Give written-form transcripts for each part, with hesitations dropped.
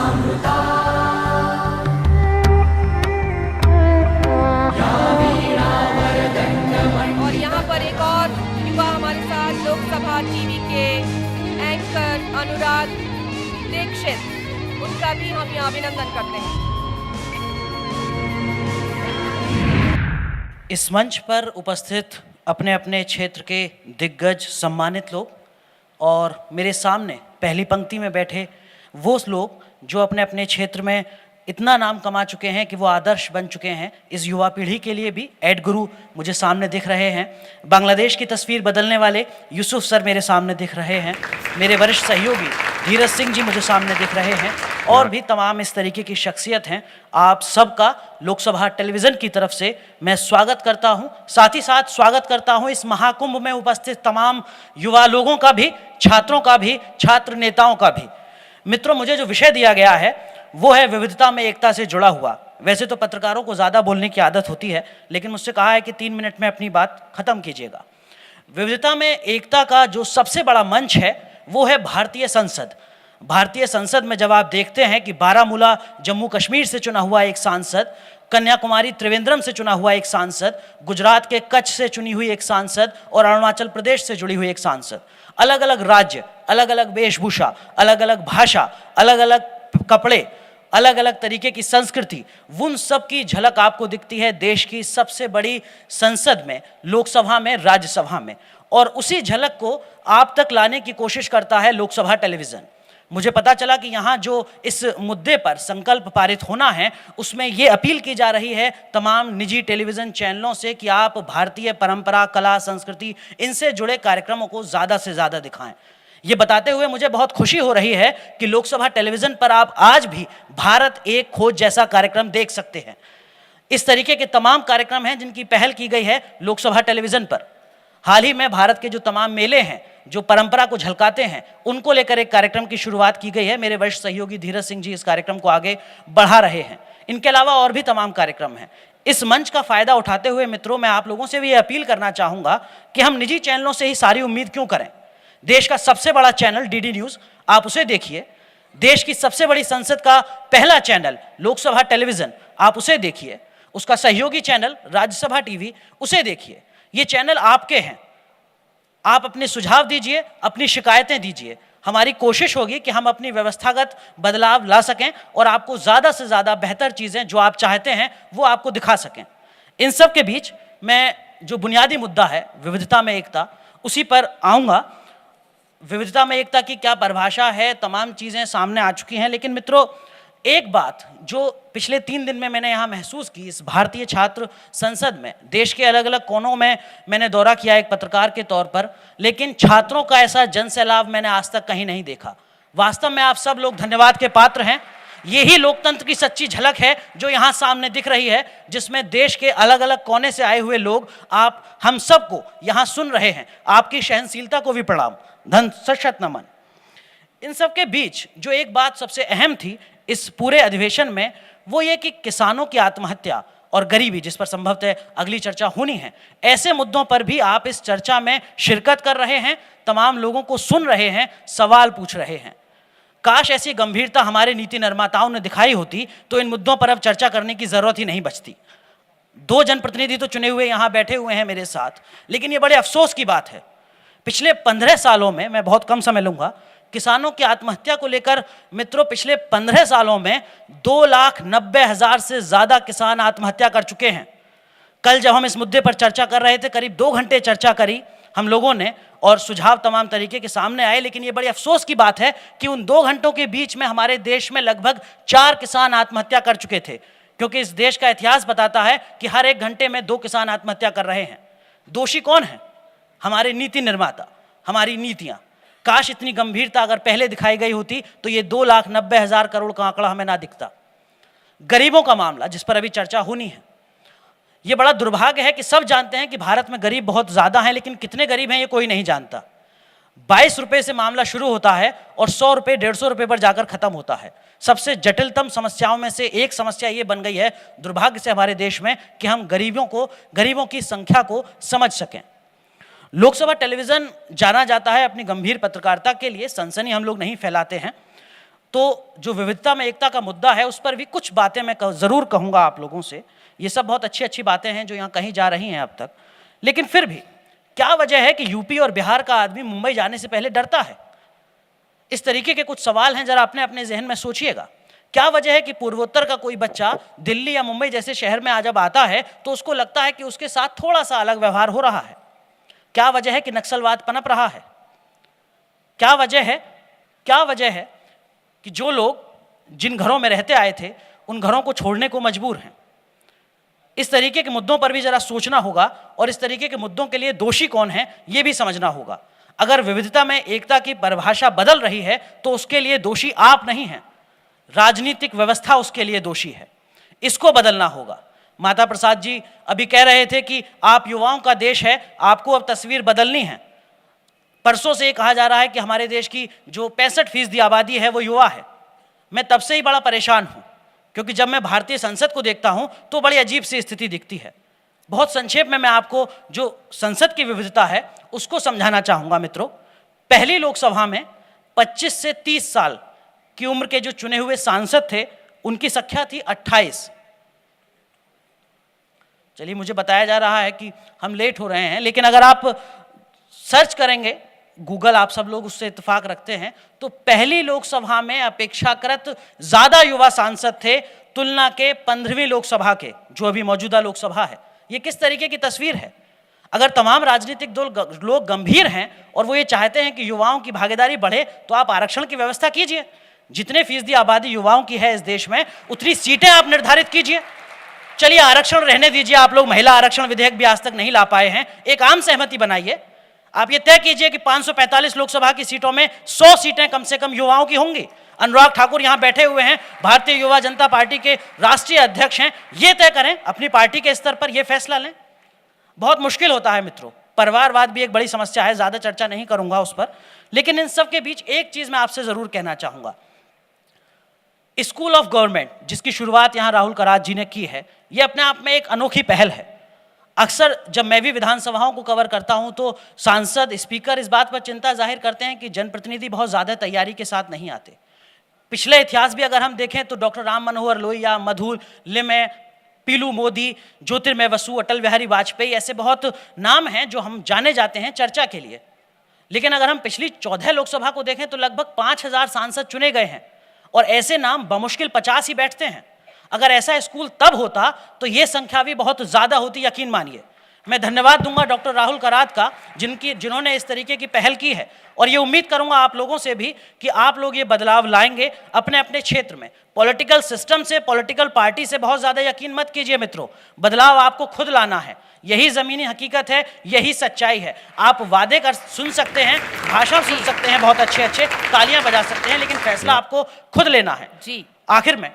रसामृता या वीणा वरदण्डमण्डिता। और यहाँ पर एक और युवा हमारे साथ लोकसभा टीवी के एंकर अनुराग दीक्षित, उनका भी हम यहाँ अभिनंदन करते हैं। इस मंच पर उपस्थित अपने अपने क्षेत्र के दिग्गज सम्मानित लोग और मेरे सामने पहली पंक्ति में बैठे वो लोग जो अपने अपने क्षेत्र में इतना नाम कमा चुके हैं कि वो आदर्श बन चुके हैं, इस युवा पीढ़ी के लिए भी एड गुरु मुझे सामने दिख रहे हैं। बांग्लादेश की तस्वीर बदलने वाले यूसुफ सर मेरे सामने दिख रहे हैं। मेरे वरिष्ठ सहयोगी धीरज सिंह जी मुझे सामने दिख रहे हैं और भी तमाम इस तरीके की शख्सियत हैं। आप सबका लोकसभा टेलीविज़न की तरफ से मैं स्वागत करता हूं। साथ ही साथ स्वागत करता हूं इस महाकुंभ में उपस्थित तमाम युवा लोगों का भी, छात्रों का भी, छात्र नेताओं का भी। मित्रों, मुझे जो विषय दिया गया है वो है विविधता में एकता से जुड़ा हुआ। वैसे तो पत्रकारों को ज़्यादा बोलने की आदत होती है, लेकिन मुझसे कहा है कि 3 मिनट में अपनी बात ख़त्म कीजिएगा। विविधता में एकता का जो सबसे बड़ा मंच है वो है भारतीय संसद। भारतीय संसद में जब आप देखते हैं कि बारामूला जम्मू कश्मीर से चुना हुआ एक सांसद, कन्याकुमारी त्रिवेंद्रम से चुना हुआ एक सांसद, गुजरात के कच्छ से चुनी हुई एक सांसद और अरुणाचल प्रदेश से जुड़ी हुई एक सांसद, अलग अलग राज्य, अलग अलग वेशभूषा, अलग अलग भाषा, अलग अलग कपड़े, अलग अलग तरीके की संस्कृति, उन सब की झलक आपको दिखती है देश की सबसे बड़ी संसद में, लोकसभा में, राज्यसभा में। और उसी झलक को आप तक लाने की कोशिश करता है लोकसभा टेलीविज़न। मुझे पता चला कि यहाँ जो इस मुद्दे पर संकल्प पारित होना है उसमें ये अपील की जा रही है तमाम निजी टेलीविज़न चैनलों से कि आप भारतीय परंपरा, कला, संस्कृति, इनसे जुड़े कार्यक्रमों को ज़्यादा से ज़्यादा दिखाएं। ये बताते हुए मुझे बहुत खुशी हो रही है कि लोकसभा टेलीविज़न पर आप आज भी भारत एक खोज जैसा कार्यक्रम देख सकते हैं। इस तरीके के तमाम कार्यक्रम हैं जिनकी पहल की गई है लोकसभा टेलीविज़न पर। हाल ही में भारत के जो तमाम मेले हैं जो परंपरा को झलकाते हैं, उनको लेकर एक कार्यक्रम की शुरुआत की गई है। मेरे वरिष्ठ सहयोगी धीरज सिंह जी इस कार्यक्रम को आगे बढ़ा रहे हैं। इनके अलावा और भी तमाम कार्यक्रम हैं। इस मंच का फ़ायदा उठाते हुए मित्रों, मैं आप लोगों से भी ये अपील करना चाहूँगा कि हम निजी चैनलों से ही सारी उम्मीद क्यों करें। देश का सबसे बड़ा चैनल डीडी न्यूज़, आप उसे देखिए। देश की सबसे बड़ी संसद का पहला चैनल लोकसभा टेलीविज़न, आप उसे देखिए। उसका सहयोगी चैनल राज्यसभा टीवी, उसे देखिए। ये चैनल आपके हैं। आप अपने सुझाव दीजिए, अपनी शिकायतें दीजिए। हमारी कोशिश होगी कि हम अपनी व्यवस्थागत बदलाव ला सकें और आपको ज़्यादा से ज़्यादा बेहतर चीज़ें जो आप चाहते हैं वो आपको दिखा सकें। इन सब के बीच मैं जो बुनियादी मुद्दा है विविधता में एकता, उसी पर आऊँगा। विविधता में एकता की क्या परिभाषा है, तमाम चीज़ें सामने आ चुकी हैं, लेकिन मित्रों एक बात जो पिछले 3 दिन में मैंने यहाँ महसूस की, इस भारतीय छात्र संसद में, देश के अलग अलग कोनों में मैंने दौरा किया एक पत्रकार के तौर पर, लेकिन छात्रों का ऐसा जनसैलाब मैंने आज तक कहीं नहीं देखा। वास्तव में आप सब लोग धन्यवाद के पात्र हैं। यही लोकतंत्र की सच्ची झलक है जो यहाँ सामने दिख रही है, जिसमें देश के अलग अलग कोने से आए हुए लोग आप हम सबको यहाँ सुन रहे हैं। आपकी सहनशीलता को भी प्रणाम, शत नमन। इन सब के बीच जो एक बात सबसे अहम थी इस पूरे अधिवेशन में, वो ये कि किसानों की आत्महत्या और गरीबी, जिस पर संभवतः अगली चर्चा होनी है, ऐसे मुद्दों पर भी आप इस चर्चा में शिरकत कर रहे हैं, तमाम लोगों को सुन रहे हैं, सवाल पूछ रहे हैं। काश ऐसी गंभीरता हमारे नीति निर्माताओं ने दिखाई होती तो इन मुद्दों पर अब चर्चा करने की ज़रूरत ही नहीं बचती। 2 जनप्रतिनिधि तो चुने हुए यहाँ बैठे हुए हैं मेरे साथ, लेकिन ये बड़े अफसोस की बात है, पिछले 15 सालों में, मैं बहुत कम समय लूँगा, किसानों की आत्महत्या को लेकर मित्रों पिछले 15 सालों में 2,90,000 से ज़्यादा किसान आत्महत्या कर चुके हैं। कल जब हम इस मुद्दे पर चर्चा कर रहे थे, करीब 2 घंटे चर्चा करी हम लोगों ने और सुझाव तमाम तरीके के सामने आए, लेकिन ये बड़ी अफसोस की बात है कि उन 2 घंटों के बीच में हमारे देश में लगभग 4 किसान आत्महत्या कर चुके थे, क्योंकि इस देश का इतिहास बताता है कि हर 1 घंटे में 2 किसान आत्महत्या कर रहे हैं। दोषी कौन है? हमारे नीति निर्माता, हमारी नीतियाँ। काश इतनी गंभीरता अगर पहले दिखाई गई होती तो ये 2,90,000 करोड़ का आंकड़ा हमें ना दिखता। गरीबों का मामला जिस पर अभी चर्चा होनी है, ये बड़ा दुर्भाग्य है कि सब जानते हैं कि भारत में गरीब बहुत ज़्यादा हैं, लेकिन कितने गरीब हैं ये कोई नहीं जानता। 22 रुपये से मामला शुरू होता है और 100 रुपये 150 रुपये पर जाकर ख़त्म होता है। सबसे जटिलतम समस्याओं में से एक समस्या ये बन गई है दुर्भाग्य से हमारे देश में कि हम गरीबों की संख्या को समझ सकें। लोकसभा टेलीविज़न जाना जाता है अपनी गंभीर पत्रकारिता के लिए। सनसनी हम लोग नहीं फैलाते हैं, तो जो विविधता में एकता का मुद्दा है उस पर भी कुछ बातें मैं ज़रूर कहूँगा आप लोगों से। ये सब बहुत अच्छी अच्छी बातें हैं जो यहाँ कही जा रही हैं अब तक, लेकिन फिर भी क्या वजह है कि यूपी और बिहार का आदमी मुंबई जाने से पहले डरता है? इस तरीके के कुछ सवाल हैं, जरा अपने अपने जहन में सोचिएगा। क्या वजह है कि पूर्वोत्तर का कोई बच्चा दिल्ली या मुंबई जैसे शहर में जब आता है तो उसको लगता है कि उसके साथ थोड़ा सा अलग व्यवहार हो रहा है? क्या वजह है कि नक्सलवाद पनप रहा है? क्या वजह है कि जो लोग जिन घरों में रहते आए थे उन घरों को छोड़ने को मजबूर हैं? इस तरीके के मुद्दों पर भी जरा सोचना होगा और इस तरीके के मुद्दों के लिए दोषी कौन है ये भी समझना होगा। अगर विविधता में एकता की परिभाषा बदल रही है तो उसके लिए दोषी आप नहीं हैं, राजनीतिक व्यवस्था उसके लिए दोषी है। इसको बदलना होगा। माता प्रसाद जी अभी कह रहे थे कि आप युवाओं का देश है, आपको अब तस्वीर बदलनी है। परसों से ये कहा जा रहा है कि हमारे देश की जो 65% आबादी है वो युवा है। मैं तब से ही बड़ा परेशान हूँ, क्योंकि जब मैं भारतीय संसद को देखता हूँ तो बड़ी अजीब सी स्थिति दिखती है। बहुत संक्षेप में मैं आपको जो संसद की विविधता है उसको समझाना चाहूँगा मित्रों। पहली लोकसभा में 25 से 30 साल की उम्र के जो चुने हुए सांसद थे उनकी संख्या थी 28। चलिए, मुझे बताया जा रहा है कि हम लेट हो रहे हैं, लेकिन अगर आप सर्च करेंगे गूगल, आप सब लोग उससे इत्तेफाक रखते हैं, तो पहली लोकसभा में अपेक्षाकृत ज्यादा युवा सांसद थे तुलना के 15वीं लोकसभा के, जो अभी मौजूदा लोकसभा है। ये किस तरीके की तस्वीर है? अगर तमाम राजनीतिक दल लोग गंभीर हैं और वो ये चाहते हैं कि युवाओं की भागीदारी बढ़े तो आप आरक्षण की व्यवस्था कीजिए। जितने फीसदी आबादी युवाओं की है इस देश में उतनी सीटें आप निर्धारित कीजिए। चलिए, आरक्षण रहने दीजिए, आप लोग महिला आरक्षण विधेयक भी आज तक नहीं ला पाए हैं, एक आम सहमति बनाइए। आप ये तय कीजिए कि 545 लोकसभा की सीटों में 100 सीटें कम से कम युवाओं की होंगी। अनुराग ठाकुर यहाँ बैठे हुए हैं, भारतीय युवा जनता पार्टी के राष्ट्रीय अध्यक्ष हैं, ये तय करें, अपनी पार्टी के स्तर पर यह फैसला लें। बहुत मुश्किल होता है मित्रों। परिवारवाद भी एक बड़ी समस्या है, ज्यादा चर्चा नहीं करूंगा उस पर, लेकिन इन सब के बीच एक चीज मैं आपसे जरूर कहना चाहूंगा। स्कूल ऑफ गवर्नमेंट, जिसकी शुरुआत यहाँ राहुल करात जी ने की है, ये अपने आप में एक अनोखी पहल है। अक्सर जब मैं भी विधानसभाओं को कवर करता हूं तो सांसद, स्पीकर इस बात पर चिंता जाहिर करते हैं कि जनप्रतिनिधि बहुत ज़्यादा तैयारी के साथ नहीं आते। पिछले इतिहास भी अगर हम देखें तो डॉक्टर राम मनोहर लोहिया, मधु लिमय, पीलू मोदी, ज्योतिर्मय बसु, अटल बिहारी वाजपेयी, ऐसे बहुत नाम हैं जो हम जाने जाते हैं चर्चा के लिए। लेकिन अगर हम पिछली 14 लोकसभा को देखें तो लगभग 5000 सांसद चुने गए हैं और ऐसे नाम बमुश्किल 50 ही बैठते हैं। अगर ऐसा स्कूल तब होता तो ये संख्या भी बहुत ज़्यादा होती, यकीन मानिए। मैं धन्यवाद दूंगा डॉक्टर राहुल करात का, जिन्होंने इस तरीके की पहल की है, और ये उम्मीद करूंगा आप लोगों से भी कि आप लोग ये बदलाव लाएंगे अपने अपने क्षेत्र में। पॉलिटिकल सिस्टम से, पॉलिटिकल पार्टी से बहुत ज़्यादा यकीन मत कीजिए मित्रों, बदलाव आपको खुद लाना है। यही ज़मीनी हकीकत है, यही सच्चाई है। आप वादे कर सुन सकते हैं, भाषण सुन सकते हैं बहुत अच्छे अच्छे, तालियां बजा सकते हैं, लेकिन फैसला आपको खुद लेना है जी। आखिर में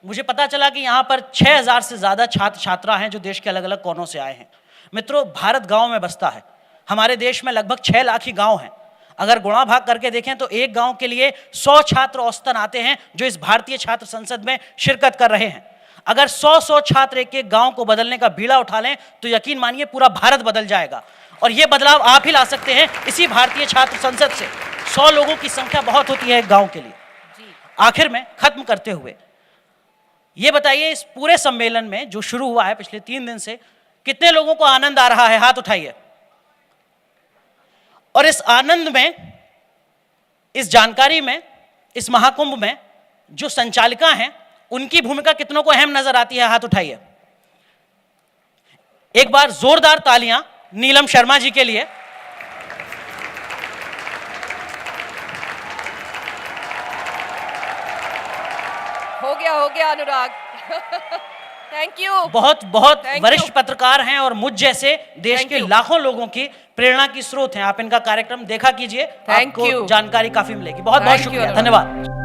मुझे पता चला कि यहाँ पर 6000 से ज़्यादा छात्र छात्रा हैं जो देश के अलग अलग कोनों से आए हैं। मित्रों, भारत गांव में बसता है। हमारे देश में लगभग 6 लाख ही गांव हैं। अगर गुणा भाग करके देखें तो एक गांव के लिए 100 छात्र औसतन आते हैं जो इस भारतीय छात्र संसद में शिरकत कर रहे हैं। अगर 100 छात्र एक एक गांव को बदलने का बीड़ा उठा लें तो यकीन मानिए पूरा भारत बदल जाएगा। और ये बदलाव आप ही ला सकते हैं इसी भारतीय छात्र संसद से। 100 लोगों की संख्या बहुत होती है एक गाँव के लिए। आखिर में खत्म करते हुए ये बताइए, इस पूरे सम्मेलन में जो शुरू हुआ है पिछले 3 दिन से, कितने लोगों को आनंद आ रहा है? हाथ उठाइए। और इस आनंद में, इस जानकारी में, इस महाकुंभ में जो संचालिका हैं उनकी भूमिका कितनों को अहम नजर आती है? हाथ उठाइए। एक बार जोरदार तालियां नीलम शर्मा जी के लिए। हो गया अनुराग। Thank you. बहुत बहुत वरिष्ठ पत्रकार हैं और मुझ जैसे देश के लाखों लोगों की प्रेरणा की स्रोत हैं। आप इनका कार्यक्रम देखा कीजिए, आपको जानकारी काफी मिलेगी। बहुत बहुत शुक्रिया, धन्यवाद।